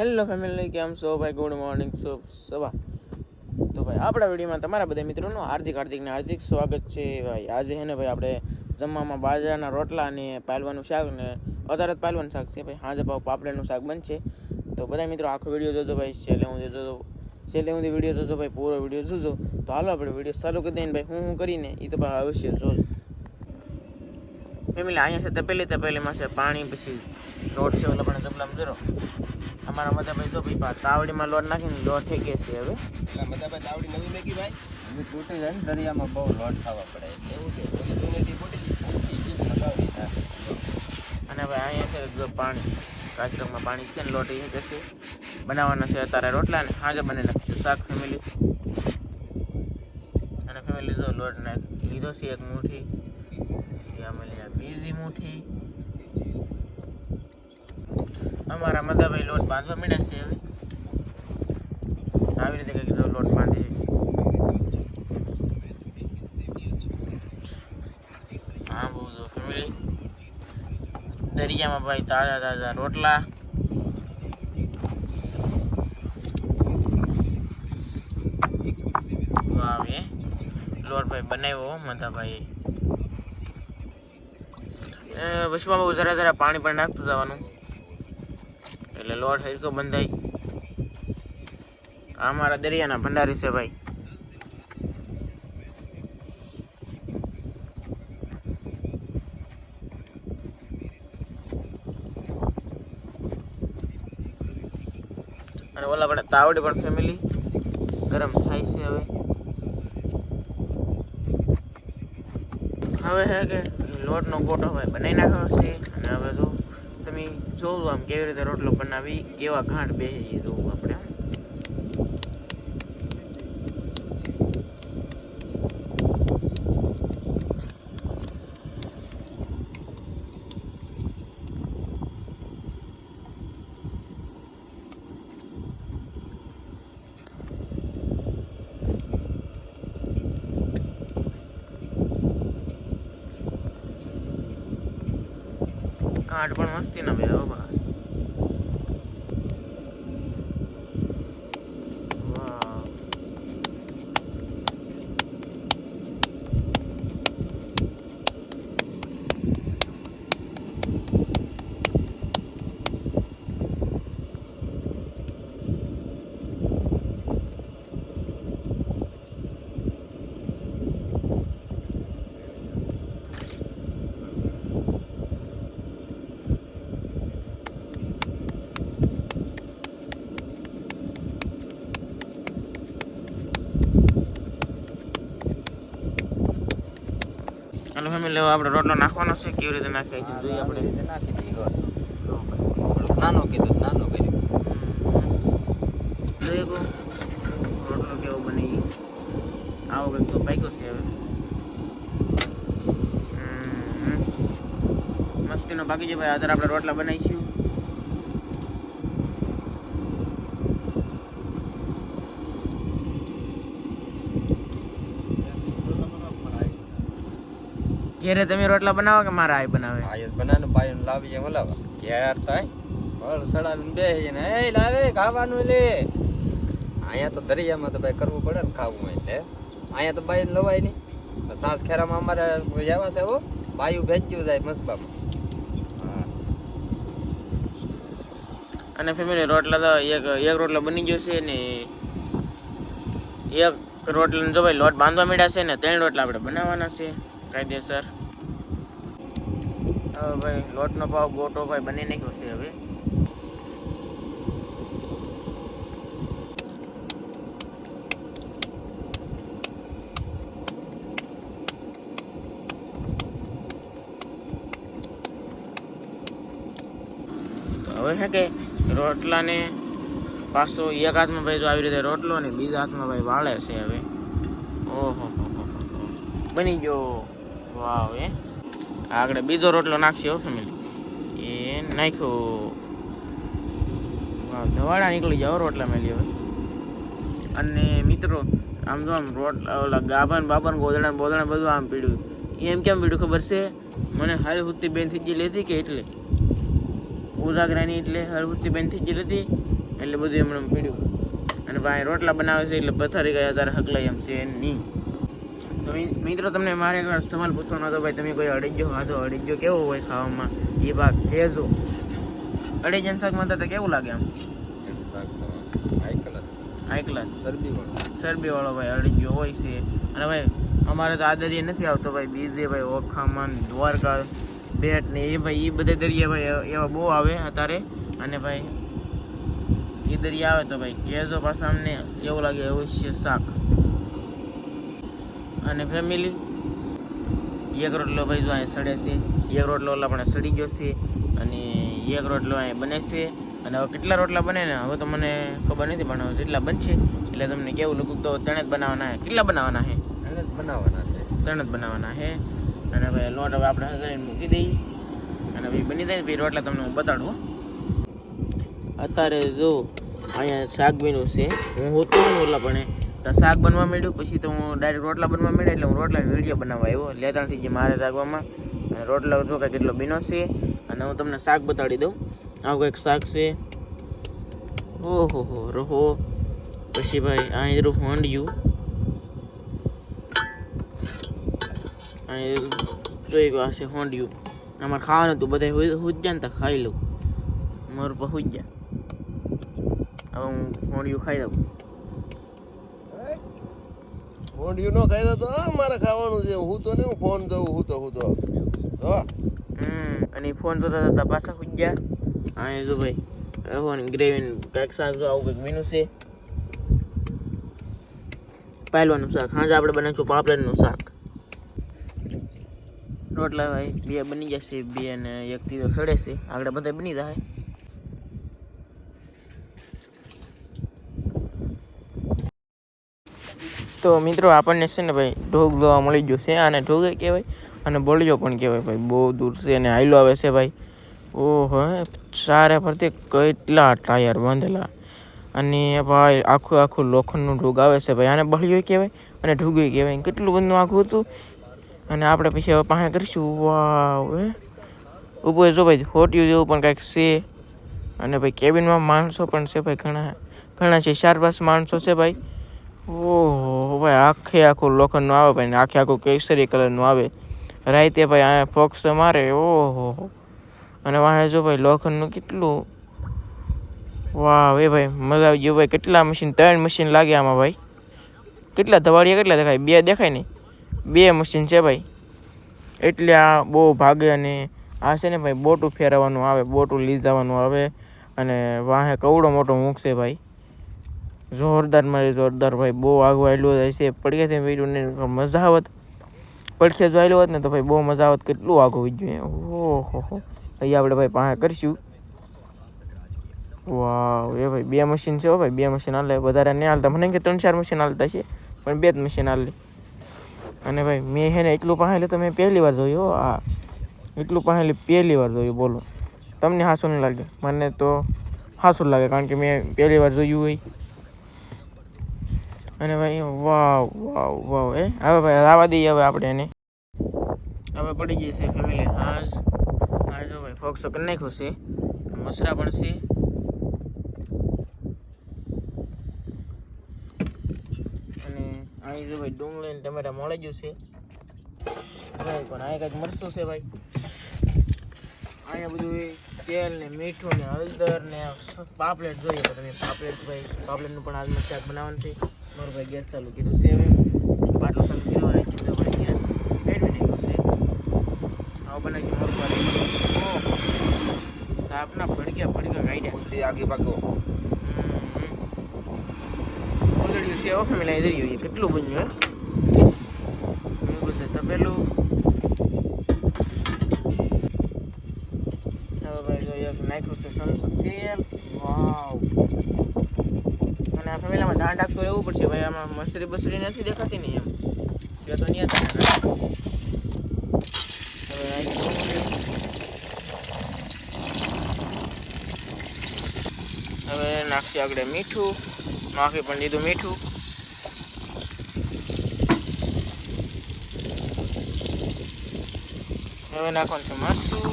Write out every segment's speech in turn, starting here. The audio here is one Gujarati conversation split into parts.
હેલો ફેમિલી, કેમ છો ભાઈ? ગુડ મોર્નિંગ, શુભ સવાર. તો ભાઈ આપણા વિડીયોમાં તમારા બધા મિત્રોનું હાર્દિક સ્વાગત છે ભાઈ. આજે છે ને ભાઈ આપણે જમવામાં બાજરાના રોટલા અને પાલવાનું શાક ને અત્યારે પાલવાનું શાક છે ભાઈ. સાંજે પાપડનું શાક બનશે. તો બધા મિત્રો આખો વિડીયો જોજો ભાઈ. છેલ્લે હું વિડીયો જોજો ભાઈ, પૂરો વિડીયો જોજો. તો હાલો આપણે વિડીયો ચાલુ કરી દઈએ ભાઈ. હું કરીને એ તો ભાઈ અવશ્ય જોજો ફેમિલી. અહીંયા છે તપેલીમાં છે પાણી, પછી લોટ છે ઓલા પણ તબલામાં જરો અમારા મધાભાઈ તો ભાઈ તાવડીમાં લોટ નાખીને લોટ ઠેકે છે. હવે મધાભાઈ તાવડી નવી મેગી ભાઈ અમે તૂટી જાય ને દરિયામાં બહુ લોટ ખાવા પડે એવું છે. ઓલી જૂનેથી મોટી અને ભાઈ અહીંયા છે પાણી, કાચરમાં પાણી છે ને લોટ એ જશે બનાવવાના છે અત્યારે રોટલા ને હાજર બની નાખશું શાક ફેમિલી. અને ફેમિલી જો લોટ લીધો છે એક મુઠ્ઠી, બીજી મુઠ્ઠી. અમારા મધાભાઈ લોટ બાંધવા માંડ્યા છે. હવે આવી રીતે કંઈક લોટ બાંધી હા બહુ જો ફેમિલી. દરિયામાં ભાઈ તાજા રોટલા. વાવ, એ લોટ ભાઈ બનાવ્યો મધાભાઈ. વચમાં બહુ જરા પાણી પણ નાખતું જવાનું એટલે લોટ હરકો બંધાય. આ અમારા દરિયાના ભંડારી છે ભાઈ. અને ઓલા પણ તાવડી પણ ફેમિલી ગરમ થાય છે. હવે હે કે લોટનો ગોટો ભાઈ બનાવી નાખ્યો છે. અને હવે તો તમે જોવું આમ કેવી રીતે રોટલો બનાવી, કેવા ઘાટ બેસી જોવું આપણે. ઘાટ પણ મસ્તી ના ભાઈ. અને ફેમિલી આપણે રોટલો નાખવાનો છે. કેવી રીતે નાખાય છે જોઈએ આપણે. નાખી દઈએ રોટ નાનો કર્યું જોઈએ રોટલો કેવો બની આવો કંઈક તો પાક્યો છે. હવે મસ્તીનો બાકી છે ભાઈ. અત્યારે આપણે રોટલા બનાવીશું. ઘેરે તમે રોટલા બનાવો કે મારા આઈ બનાવે? આયસ બનાવીને પાયું લાવીએ ઓલાવા યાર થાય વળ સડાવીને બેસીને એ લાવે ખાવાનું લે. અહીંયા તો દરિયામાં તો ભાઈ કરવું પડે ને ખાવું હોય એટલે. અહીંયા તો બાઈ લવાય નહીં. સાંજ ખેરામાં અમારે જવા છે બાયું ભેજ્યું જાય મસબામાં. અને ફેમિલી રોટલા તો એક રોટલો બની ગયો છે ને એક રોટલાને જો ભાઈ લોટ બાંધવા માંડ્યા છે ને 3 રોટલા આપણે બનાવવાના છે કાયદેસર. હવે ભાઈ લોટનો પાવ ગોટો ભાઈ બની નાખ્યો છે. હવે છે કે રોટલાને પાછો એક હાથમાં ભાઈ જો આવી રીતે રોટલો ને બીજા હાથમાં ભાઈ વાળે છે. હવે ઓહો બની ગયો. વાવ, એ આગળ બીજો રોટલો નાખશે ફેમિલી. એ નાખ્યો. વાવ, ધવાડા નીકળી જાવ રોટલા મેલી. હવે અને મિત્રો આમ તો આમ ઓલા ગાભા બાબા ગોદડા બોદડા બધું આમ પીડ્યું. એમ કેમ પીડ્યું ખબર છે મને? હારી હુતી બેન થઈ ગઈ લેતી કે એટલે ઉજાગરાની એટલે હરવૃત્તિ બેન થઈ ગયેલી હતી એટલે બધું એમણે પીડ્યું. અને ભાઈ રોટલા બનાવે છે એટલે પથારી ગયા ત્યારે હકલાઈ એમ છે નહીં. તો મિત્રો તમને મારે એક વાર સવાલ પૂછવાનો હતો ભાઈ, તમે કોઈ અડીજો ખાધો? અડીજો કેવો હોય ખાવામાં? એ ભાગ કહેજો. અડીજાન શાકમાં તો કેવું લાગે આમ? હાઈ ક્લાસ ચરબીવાળો ભાઈ અડીજો હોય છે. અને ભાઈ અમારે તો આ દરિયા નથી આવતો ભાઈ, બીજે ભાઈ ઓખામાં દ્વારકા બેટ ને એ ભાઈ એ બધા દરિયા ભાઈ એવા બહુ આવે અત્યારે. અને ભાઈ એ દરિયા આવે તો ભાઈ કહેજો પાછા અમને કેવું લાગે અવશ્ય શાક. અને ફેમિલી એક રોટલો ભાઈ જો અહીંયા સડે છે, એક રોટલો ઓલા પણ સડી ગયો છે અને એક રોટલો અહીંયા બને છે. અને હવે કેટલા રોટલા બને ને હવે તો મને ખબર નથી, પણ હવે જેટલા બનશે એટલે તમને કેવું લગું તો 3 જ બનાવવાના છે. કેટલા બનાવવાના છે? 3 જ બનાવવાના છે. અને ભાઈ લોટ હવે આપણે કરીને મૂકી દઈએ અને ભાઈ બની જાય પછી રોટલા તમને હું બતાડું. અત્યારે જો અહીંયા શાક બન્યું છે, હું હોતું ને ઓલા પણ તો શાક બનવા માંડ્યું, પછી તો હું ડાયરેક્ટ રોટલા બનવા માંડ્યા એટલે હું રોટલા વિડીયો બનાવવા આવ્યો લેતાણથી જે મારે જાગવામાં. અને રોટલા જો કાંઈ કેટલો બીનો છે અને હું તમને શાક બતાડી દઉં. આવું કંઈક શાક છે. ઓહો હો રહો. પછી ભાઈ અહીં જરૂર હોંડિયું, અહીં જોઈ ગયો હશે હોંડિયું. અમારે ખાવાનું હતું બધા હુજ્યા ને તો ખાઈ લઉં, મારું પર હુજ્યા. હવે હું હોંડિયું ખાઈ દઉં. હોંડિયું નો ખાઈ દો તો મારે ખાવાનું છે. હું તો નહીં, હું ફોન દઉં. હું તો અને ફોન જોતા જતા પાછા હુજ્યા. અહીં જો ભાઈ રહોની ગ્રેવી કાંઈક શાક જો આવું કંઈક મીનું છે. પહેલવાનું શાક હાજે આપણે બનાવીશું પાપલેટનું શાક. રોટલા ભાઈ 2 બની જશે, 2 અને 1 થી તો સડે છે, આગળ બધા બની જાય. તો મિત્રો આપણને છે ને ભાઈ ઢોક જોવા મળી ગયો છે. આને ઢોકે કહેવાય અને બોલિયો પણ કહેવાય ભાઈ. બહુ દૂર છે અને હાઈલો આવે છે ભાઈ. ઓહો, ચારે ફરતે કેટલા ટાયર બાંધેલા અને ભાઈ આખું લોખંડનું ઢોગ આવે છે ભાઈ. આને બળિયો કહેવાય અને ઢોગો કહેવાય. કેટલું બધું આખું હતું. અને આપણે પછી હવે પાસે કરીશું. વાવ, ઉપર જો ભાઈ હોટિયું જેવું પણ કાંઈક છે. અને ભાઈ કેબિનમાં માણસો પણ છે ભાઈ, ઘણા છે, 4-5 માણસો છે ભાઈ. ઓહો ભાઈ આખું લોખંડનું આવે ભાઈ, આખું કેસરી કલરનું આવે. રાતે ભાઈ આ ફોક્સ મારે. ઓહો, અને વાહે જો ભાઈ લોખંડનું કેટલું. વાહ એ ભાઈ મજા આવી ગયું ભાઈ. કેટલા મશીન, 3 મશીન લાગે આમાં ભાઈ. કેટલા ધવાડિયા કેટલા દેખાય? 2 દેખાય ને? 2 મશીન છે ભાઈ. એટલે આ બહુ ભાગે. અને આ છે ને ભાઈ બોટું ફેરવવાનું આવે, બોટું લઈ જવાનું આવે. અને વાહે કવડો મોટો મૂકશે ભાઈ. જોરદાર મારી જોરદાર ભાઈ. બહુ આગું આવેલું જાય છે. પડખેથી વીડિયો ને મજા આવત. પડખે જો આવેલું હોત ને તો ભાઈ બહુ મજા આવત. કેટલું આગું વીજ્યું. ઓહો, અહીં આપણે ભાઈ પાસે કરીશું. વાવ એ ભાઈ 2 મશીન છે ભાઈ. 2 મશીન હાલે, વધારે નહીં હાલતા. મને કે 3-4 મશીન હાલતા છે પણ 2 જ મશીન હાલે. અને ભાઈ મેં હે ને એટલું પાસે તો મેં પહેલી વાર જોયું. આ એટલું પાસે પહેલી વાર જોયું. બોલો તમને હાસું નહીં લાગે? મને તો હાસું લાગે, કારણ કે મેં પહેલી વાર જોયું હોય. અને ભાઈ વાવ વાવ વાવ. હવે ભાઈ લાવવા દઈએ હવે આપણે એને. હવે પડી ગઈ છે ફેમિલી હાજ. જો ભાઈ ફોક્સ કરી નાખ્યું છે, મસરા પણ છે. અને અહીં જો ભાઈ ડુંગળી ને ટમેટા મળી ગયું છે ભાઈ. પણ અહીં કંઈક મરચું છે ભાઈ. અહીંયા બધું તેલ ને મીઠું ને હળદર ને પાપલેટ જોઈએ તો તમે પાપલેટ ભાઈ, પાપલેટનું પણ આજમાં શાક બનાવવાનું છે. મારું ભાઈ ગેસ ચાલુ કર્યું છે. હવે બાટલો ચાલુ કર્યો અને તો ભાઈ ગેસ પેટવી નાખ્યું છે. હવે બનાવી મોરવા આપના ભડક્યા કાઢ્યા આગી પાકો ઓલરેડી સેવા ફેમિલી આવી રહી. કેટલું બન્યું હે તપેલું. હવે ભાઈ જો એક નાખ્યું છે સરસું તેલ. વાવ. અને આ ફેમિલીમાં ધ્યાન રાખતું રહેવું પડશે ભાઈ. આમાં મસરી નથી દેખાતી ને એમ જો તો નહીં હતા. હવે નાખશે આગળ મીઠું. નાખી પણ દીધું મીઠું. હવે નાખવાનું છે મરચું.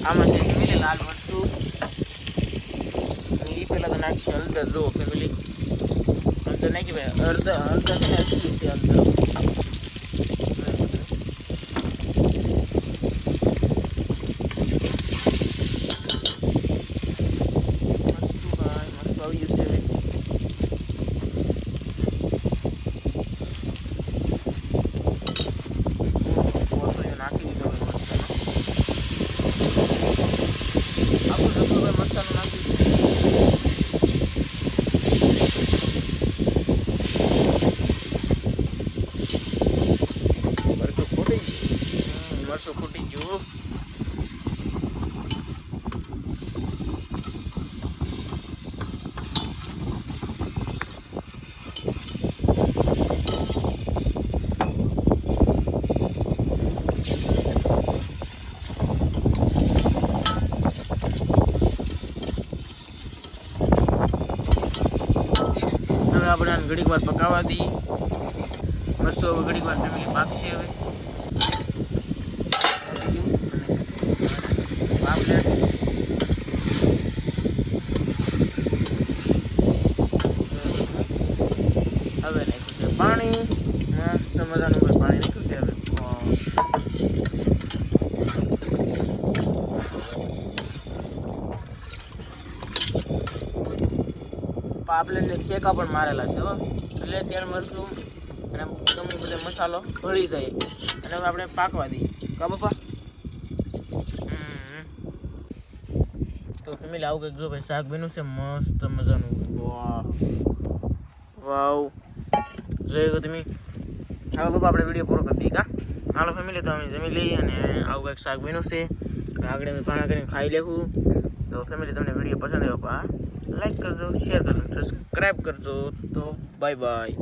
આમાં છે લાલ મરચું. મરચું એ પહેલાં તો નાખશે હળદર. જો ફેમિલી હળદર નાખી ભાઈ, હળદર છે ને અસલી છે હળદર. મરચું ફૂટી ગયું. હવે આપણે આને ઘડીક વાર પકાવવા દઈએ. મરચું હવે ઘડીક વાર ફેમિલી પાકશે. હવે હવે નાખ્યું છે પાણી. મસ્ત મજાનું પાણી નાખ્યું છે. હવે પાપલેટને છેકા પણ મારેલા છે હો, એટલે તેલ મરચું અને ગમે બધો મસાલો ભળી જાય. અને હવે આપણે પાકવા દઈએ કા બાપા. તો ફેમિલી આવું કંઈક જો ભાઈ શાક બન્યું છે મસ્ત મજાનું. વાહ વાવ, જોઈ ગયો તમે. હવે બાપા આપણે વિડીયો પૂરો કરી દઈએ કા. હાલો ફેમિલી તો અમે જમી લઈએ અને આવું કંઈક શાક બન્યું છે. આગળ અમે પાણા કરીને ખાઈ લેવું. તો ફેમિલી તમને વિડીયો પસંદ આવ્યો પા લાઈક કરજો, શેર કરજો, સબસ્ક્રાઈબ કરજો. તો બાય બાય.